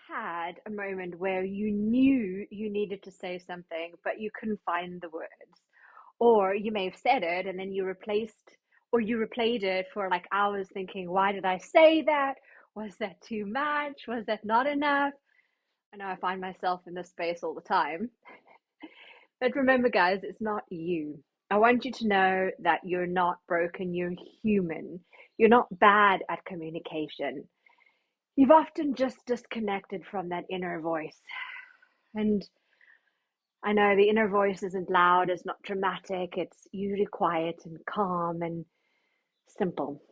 had a moment where you knew you needed to say something, but you couldn't find the words? Or you may have said it and then you replayed it for like hours thinking, why did I say that? Was that too much? Was that not enough? I know I find myself in this space all the time. But remember, guys, it's not you. I want you to know that you're not broken, you're human. You're not bad at communication. You've often just disconnected from that inner voice. And I know the inner voice isn't loud, it's not dramatic, it's usually quiet and calm and simple.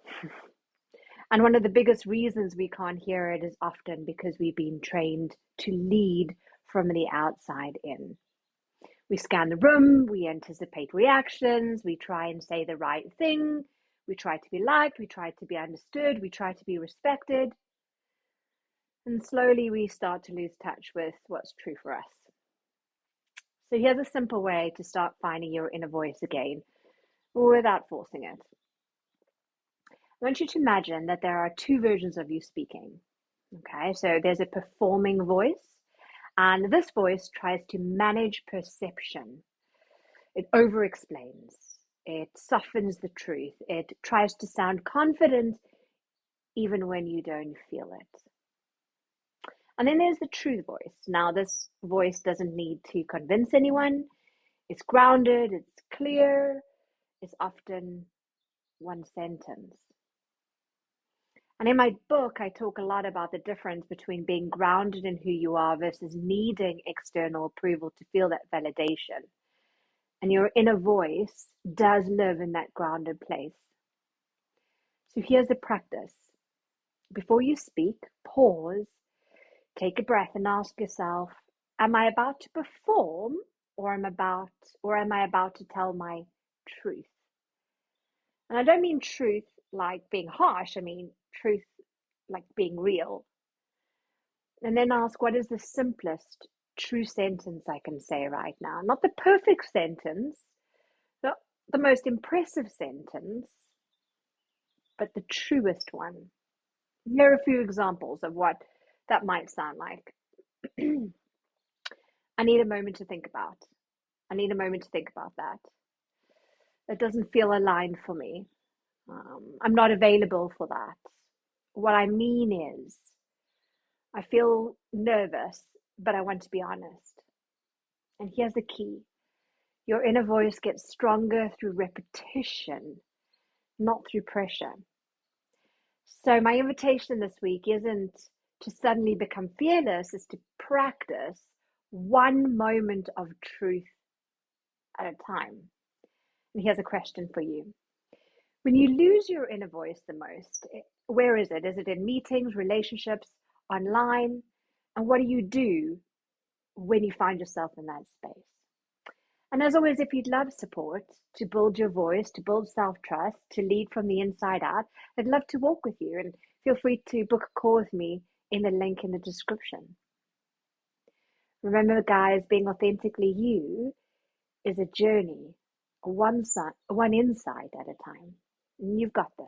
And one of the biggest reasons we can't hear it is often because we've been trained to lead from the outside in. We scan the room, we anticipate reactions, we try and say the right thing, we try to be liked, we try to be understood, we try to be respected. And slowly we start to lose touch with what's true for us. So here's a simple way to start finding your inner voice again without forcing it. I want you to imagine that there are two versions of you speaking. Okay, so there's a performing voice, and this voice tries to manage perception. It over explains, it softens the truth, it tries to sound confident even when you don't feel it. And then there's the true voice. Now, this voice doesn't need to convince anyone. It's grounded, it's clear, it's often one sentence. And in my book, I talk a lot about the difference between being grounded in who you are versus needing external approval to feel that validation. And your inner voice does live in that grounded place. So here's the practice. Before you speak, pause, take a breath and ask yourself, am I about to perform or am I about to tell my truth? And I don't mean truth like being harsh, I mean truth like being real. And then ask, what is the simplest true sentence I can say right now? Not the perfect sentence, not the most impressive sentence, but the truest one. Here are a few examples of what that might sound like. I need a moment to think about. I need a moment to think about that. It doesn't feel aligned for me. I'm not available for that. What I mean is, I feel nervous, but I want to be honest. And here's the key. Your inner voice gets stronger through repetition, not through pressure. So my invitation this week isn't to suddenly become fearless, it's to practice one moment of truth at a time. And here's a question for you. When you lose your inner voice the most, where is it? Is it in meetings, relationships, online? And what do you do when you find yourself in that space? And as always, if you'd love support to build your voice, to build self-trust, to lead from the inside out, I'd love to walk with you, and feel free to book a call with me in the link in the description. Remember, guys, being authentically you is a journey, one insight at a time. And you've got this.